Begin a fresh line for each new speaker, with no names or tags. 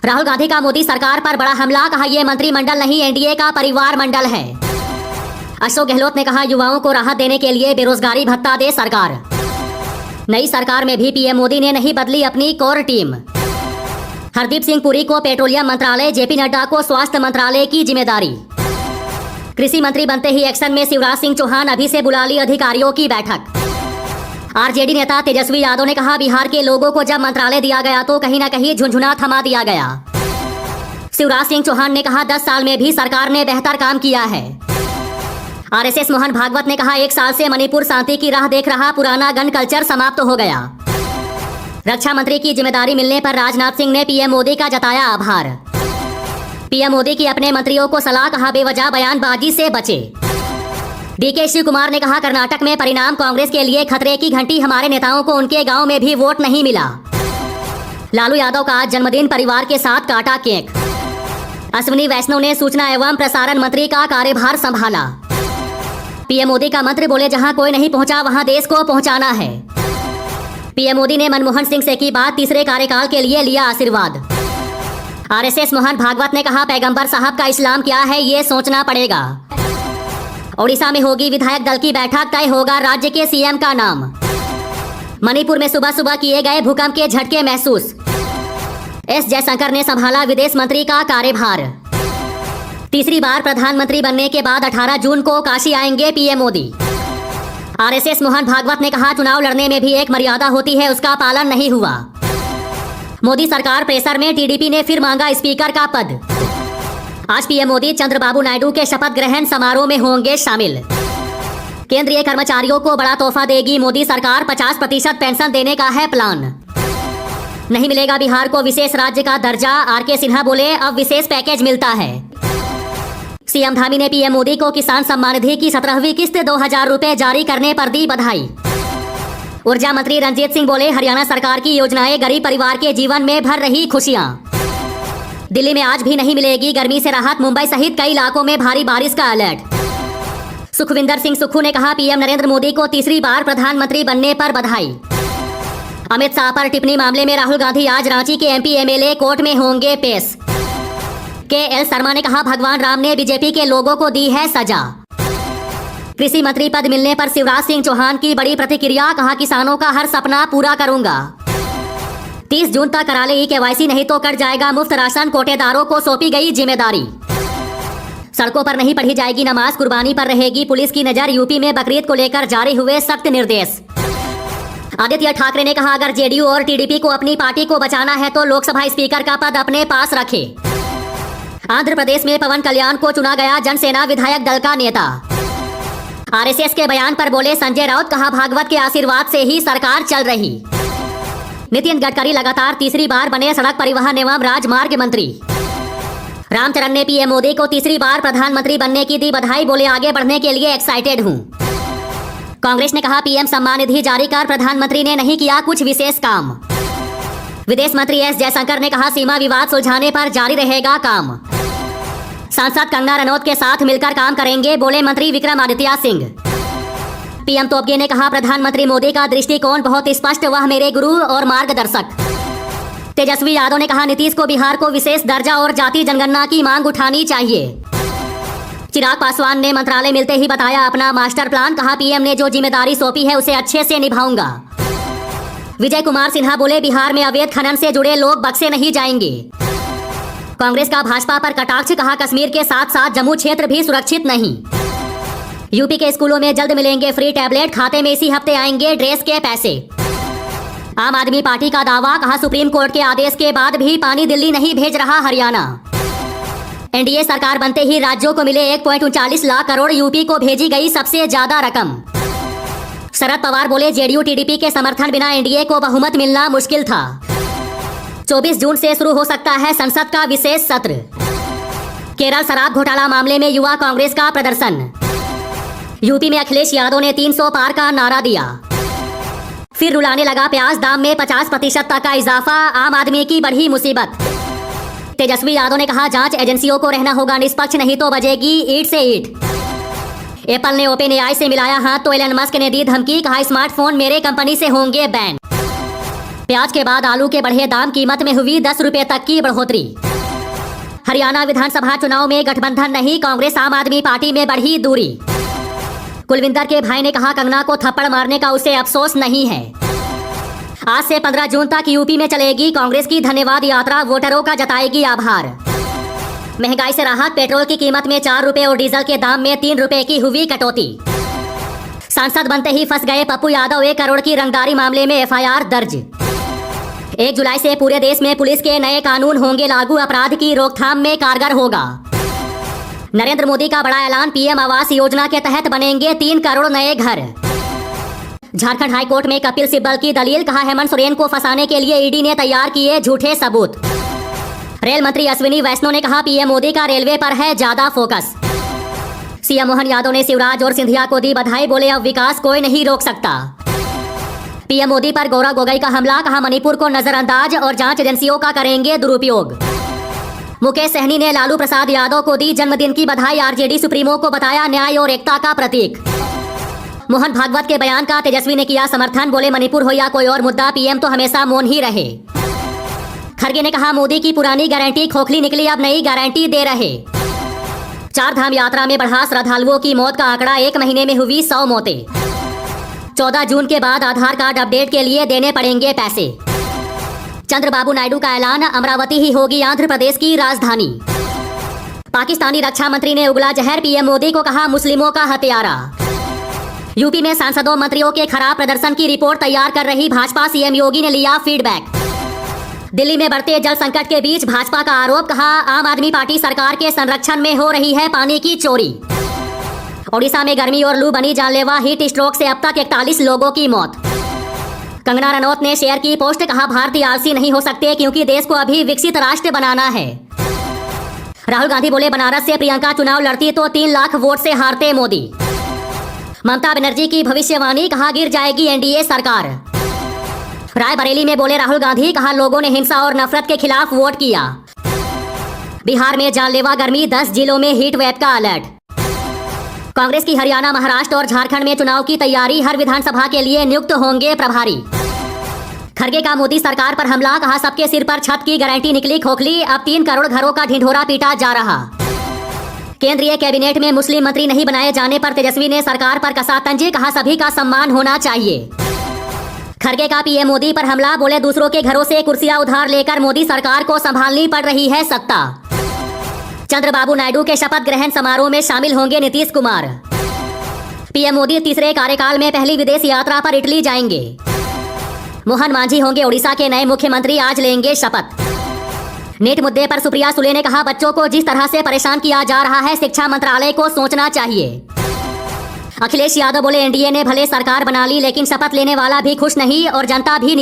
राहुल गांधी का मोदी सरकार पर बड़ा हमला, कहा यह मंत्रिमंडल नहीं एनडीए का परिवार मंडल है। अशोक गहलोत ने कहा युवाओं को राहत देने के लिए बेरोजगारी भत्ता दे सरकार। नई सरकार में भी पीएम मोदी ने नहीं बदली अपनी कोर टीम। हरदीप सिंह पुरी को पेट्रोलियम मंत्रालय, जेपी नड्डा को स्वास्थ्य मंत्रालय की जिम्मेदारी। कृषि मंत्री बनते ही एक्शन में शिवराज सिंह चौहान, अभी से बुला ली अधिकारियों की बैठक। आरजेडी नेता तेजस्वी यादव ने कहा बिहार के लोगों को जब मंत्रालय दिया गया तो कहीं न कहीं झुंझुना थमा दिया गया। शिवराज सिंह चौहान ने कहा 10 साल में भी सरकार ने बेहतर काम किया है। आरएसएस मोहन भागवत ने कहा 1 साल से मणिपुर शांति की राह देख रहा, पुराना गन कल्चर समाप्त हो गया। रक्षा मंत्री की जिम्मेदारी मिलने पर राजनाथ सिंह ने पीएम मोदी का जताया आभार। पीएम मोदी की अपने मंत्रियों को सलाह, कहा बेवजह बयानबाजी से बचे। डीके शिव कुमार ने कहा कर्नाटक में परिणाम कांग्रेस के लिए खतरे की घंटी, हमारे नेताओं को उनके गांव में भी वोट नहीं मिला। लालू यादव का आज जन्मदिन, परिवार के साथ काटा केक। अश्विनी वैष्णव ने सूचना एवं प्रसारण मंत्री का कार्यभार संभाला। पीएम मोदी का मंत्र, बोले जहां कोई नहीं पहुंचा वहां देश को पहुंचाना है। पीएम मोदी ने मनमोहन सिंह से की बात, तीसरे कार्यकाल के लिए लिया आशीर्वाद। आरएसएस मोहन भागवत ने कहा पैगंबर साहब का इस्लाम क्या है ये सोचना पड़ेगा। ओडिशा में होगी विधायक दल की बैठक, तय होगा राज्य के सीएम का नाम। मणिपुर में सुबह सुबह किए गए भूकंप के झटके महसूस। एस जयशंकर ने संभाला विदेश मंत्री का कार्यभार। तीसरी बार प्रधानमंत्री बनने के बाद 18 जून को काशी आएंगे पीएम मोदी। आरएसएस मोहन भागवत ने कहा चुनाव लड़ने में भी एक मर्यादा होती है, उसका पालन नहीं हुआ। मोदी सरकार प्रेशर में, टीडीपी ने फिर मांगा स्पीकर का पद। आज पीएम मोदी चंद्रबाबू नायडू के शपथ ग्रहण समारोह में होंगे शामिल। केंद्रीय कर्मचारियों को बड़ा तोहफा देगी मोदी सरकार, 50% पेंशन देने का है प्लान। नहीं मिलेगा बिहार को विशेष राज्य का दर्जा, आरके सिन्हा बोले अब विशेष पैकेज मिलता है। सीएम धामी ने पीएम मोदी को किसान सम्मान निधि की 17वीं किस्त 2000 रुपए जारी करने पर दी बधाई। ऊर्जा मंत्री रणजीत सिंह बोले हरियाणा सरकार की योजनाएं गरीब परिवार के जीवन में भर रही खुशियां। दिल्ली में आज भी नहीं मिलेगी गर्मी से राहत, मुंबई सहित कई इलाकों में भारी बारिश का अलर्ट। सुखविंदर सिंह सुक्खू ने कहा पीएम नरेंद्र मोदी को तीसरी बार प्रधानमंत्री बनने पर बधाई। अमित शाह पर टिप्पणी मामले में राहुल गांधी आज रांची के एमपी एमएलए कोर्ट में होंगे पेश। के.एल. शर्मा ने कहा भगवान राम ने बीजेपी के लोगों को दी है सजा। कृषि मंत्री पद मिलने पर शिवराज सिंह चौहान की बड़ी प्रतिक्रिया, कहा किसानों का हर सपना पूरा करूंगा। 30 जून तक करा ले केवाईसी, नहीं तो कट जाएगा मुफ्त राशन, कोटेदारों को सौंपी गई जिम्मेदारी। सड़कों पर नहीं पढ़ी जाएगी नमाज, कुर्बानी पर रहेगी पुलिस की नजर, यूपी में बकरीद को लेकर जारी हुए सख्त निर्देश। आदित्य ठाकरे ने कहा अगर जेडीयू और टीडीपी को अपनी पार्टी को बचाना है तो लोकसभा स्पीकर का पद अपने पास रखे। आंध्र प्रदेश में पवन कल्याण को चुना गया जनसेना विधायक दल का नेता। आरएसएस के बयान पर बोले संजय राउत, कहा भागवत के आशीर्वाद से ही सरकार चल रही। नितिन गडकरी लगातार तीसरी बार बने सड़क परिवहन एवं राजमार्ग मंत्री। रामचरण ने पीएम मोदी को तीसरी बार प्रधानमंत्री बनने की दी बधाई, बोले आगे बढ़ने के लिए एक्साइटेड हूं। कांग्रेस ने कहा पीएम सम्मान निधि जारी कर प्रधानमंत्री ने नहीं किया कुछ विशेष काम। विदेश मंत्री एस जयशंकर ने कहा सीमा विवाद सुलझाने पर जारी रहेगा काम। सांसद कंगना रनौत के साथ मिलकर काम करेंगे, बोले मंत्री विक्रमादित्य सिंह। पीएम तोपगे ने कहा प्रधानमंत्री मोदी का दृष्टिकोण बहुत स्पष्ट, वह मेरे गुरु और मार्गदर्शक। तेजस्वी यादव ने कहा नीतीश को बिहार को विशेष दर्जा और जाति जनगणना की मांग उठानी चाहिए। चिराग पासवान ने मंत्रालय मिलते ही बताया अपना मास्टर प्लान, कहा पीएम ने जो जिम्मेदारी सौंपी है उसे अच्छे से निभाऊंगा। विजय कुमार सिन्हा बोले बिहार में अवैध खनन से जुड़े लोग बख्शे नहीं जाएंगे। कांग्रेस का भाजपा पर कटाक्ष, कहा कश्मीर के साथ साथ जम्मू क्षेत्र भी सुरक्षित नहीं। यूपी के स्कूलों में जल्द मिलेंगे फ्री टैबलेट, खाते में इसी हफ्ते आएंगे ड्रेस के पैसे। आम आदमी पार्टी का दावा, कहा सुप्रीम कोर्ट के आदेश के बाद भी पानी दिल्ली नहीं भेज रहा हरियाणा। एनडीए सरकार बनते ही राज्यों को मिले 1.39 लाख करोड़, यूपी को भेजी गई सबसे ज्यादा रकम। शरद पवार बोले जेडीयू टीडीपी के समर्थन बिना एनडीए को बहुमत मिलना मुश्किल था। 24 जून से शुरू हो सकता है संसद का विशेष सत्र। केरल शराब घोटाला मामले में युवा कांग्रेस का प्रदर्शन। यूपी में अखिलेश यादव ने 300 पार का नारा दिया। फिर रुलाने लगा प्याज दाम में 50% तक का इजाफा, आम आदमी की बढ़ी मुसीबत। तेजस्वी यादव ने कहा जांच एजेंसियों को रहना होगा निष्पक्ष, नहीं तो बजेगी ईंट से ईंट। एप्पल ने ओपन एआई से मिलाया हाथ तो एलन मस्क ने दी धमकी, कहा स्मार्टफोन मेरे कंपनी से होंगे बैन। प्याज के बाद आलू के बढ़े दाम, कीमत में हुई 10 रुपए तक की बढ़ोतरी। हरियाणा विधानसभा चुनाव में गठबंधन नहीं, कांग्रेस आम आदमी पार्टी में बढ़ी दूरी। कुलविंदर के भाई ने कहा कंगना को थप्पड़ मारने का उसे अफसोस नहीं है। आज से 15 जून तक यूपी में चलेगी कांग्रेस की धन्यवाद यात्रा, वोटरों का जताएगी आभार। महंगाई से राहत, पेट्रोल की कीमत में 4 रुपए और डीजल के दाम में 3 रुपए की हुई कटौती। सांसद बनते ही फंस गए पप्पू यादव, 1 करोड़ की रंगदारी मामले में एफआईआर दर्ज। 1 जुलाई से पूरे देश में पुलिस के नए कानून होंगे लागू, अपराध की रोकथाम में कारगर होगा। नरेंद्र मोदी का बड़ा ऐलान, पीएम आवास योजना के तहत बनेंगे 3 करोड़ नए घर। झारखंड हाईकोर्ट में कपिल सिब्बल की दलील, कहा हेमंत सोरेन को फंसाने के लिए ईडी ने तैयार किए झूठे सबूत। रेल मंत्री अश्विनी वैष्णव ने कहा पीएम मोदी का रेलवे पर है ज्यादा फोकस। सीएम मोहन यादव ने शिवराज और सिंधिया को दी बधाई, बोले अब विकास कोई नहीं रोक सकता। पीएम मोदी पर गौरव गोगोई का हमला, कहा मणिपुर को नजरअंदाज और जांच एजेंसियों का करेंगे दुरुपयोग। मुकेश सहनी ने लालू प्रसाद यादव को दी जन्मदिन की बधाई, आरजेडी सुप्रीमो को बताया न्याय और एकता का प्रतीक। मोहन भागवत के बयान का तेजस्वी ने किया समर्थन, बोले मणिपुर हो या कोई और मुद्दा, पीएम तो हमेशा मौन ही रहे। खड़गे ने कहा मोदी की पुरानी गारंटी खोखली निकली, अब नई गारंटी दे रहे। 4 धाम यात्रा में बढ़ा श्रद्धालुओं की मौत का आंकड़ा, 1 महीने में हुई 100 मौतें। 14 जून के बाद आधार कार्ड अपडेट के लिए देने पड़ेंगे पैसे। चंद्रबाबू नायडू का ऐलान, अमरावती ही होगी आंध्र प्रदेश की राजधानी। पाकिस्तानी रक्षा मंत्री ने उगला जहर, पीएम मोदी को कहा मुस्लिमों का हत्यारा। यूपी में सांसदों मंत्रियों के खराब प्रदर्शन की रिपोर्ट तैयार कर रही भाजपा, सीएम योगी ने लिया फीडबैक। दिल्ली में बढ़ते जल संकट के बीच भाजपा का आरोप, कहा आम आदमी पार्टी सरकार के संरक्षण में हो रही है पानी की चोरी। ओडिशा में गर्मी और लू बनी जानलेवा, हीट स्ट्रोक से अब तक 41 लोगों की मौत। कंगना रनौत ने शेयर की पोस्ट, कहा भारतीय आलसी नहीं हो सकते क्योंकि देश को अभी विकसित राष्ट्र बनाना है। राहुल गांधी बोले बनारस से प्रियंका चुनाव लड़ती तो 3 लाख वोट से हारते मोदी। ममता बनर्जी की भविष्यवाणी, कहा गिर जाएगी एनडीए सरकार। रायबरेली में बोले राहुल गांधी, कहा लोगों ने हिंसा और नफरत के खिलाफ वोट किया। बिहार में जानलेवा गर्मी, 10 जिलों में हीट वेव का अलर्ट। कांग्रेस की हरियाणा, महाराष्ट्र और झारखंड में चुनाव की तैयारी, हर विधानसभा के लिए नियुक्त होंगे प्रभारी। खड़गे का मोदी सरकार पर हमला, कहा सबके सिर पर छत की गारंटी निकली खोखली, अब 3 करोड़ घरों का ढिंढोरा पीटा जा रहा। केंद्रीय कैबिनेट में मुस्लिम मंत्री नहीं बनाए जाने पर तेजस्वी ने सरकार पर कसा तंज, कहा सभी का सम्मान होना चाहिए। खड़गे का पीएम मोदी पर हमला, बोले दूसरों के घरों से कुर्सियां उधार लेकर मोदी सरकार को संभालनी पड़ रही है सत्ता। चंद्रबाबू नायडू के शपथ ग्रहण समारोह में शामिल होंगे नीतीश कुमार। पीएम मोदी तीसरे कार्यकाल में पहली विदेश यात्रा पर इटली जाएंगे। मोहन मांझी होंगे ओडिशा के नए मुख्यमंत्री, आज लेंगे शपथ। नीट मुद्दे पर सुप्रिया सुले ने कहा बच्चों को जिस तरह से परेशान किया जा रहा है, शिक्षा मंत्रालय को सोचना चाहिए। अखिलेश यादव बोले एनडीए ने भले सरकार बना ली लेकिन शपथ लेने वाला भी खुश नहीं और जनता भी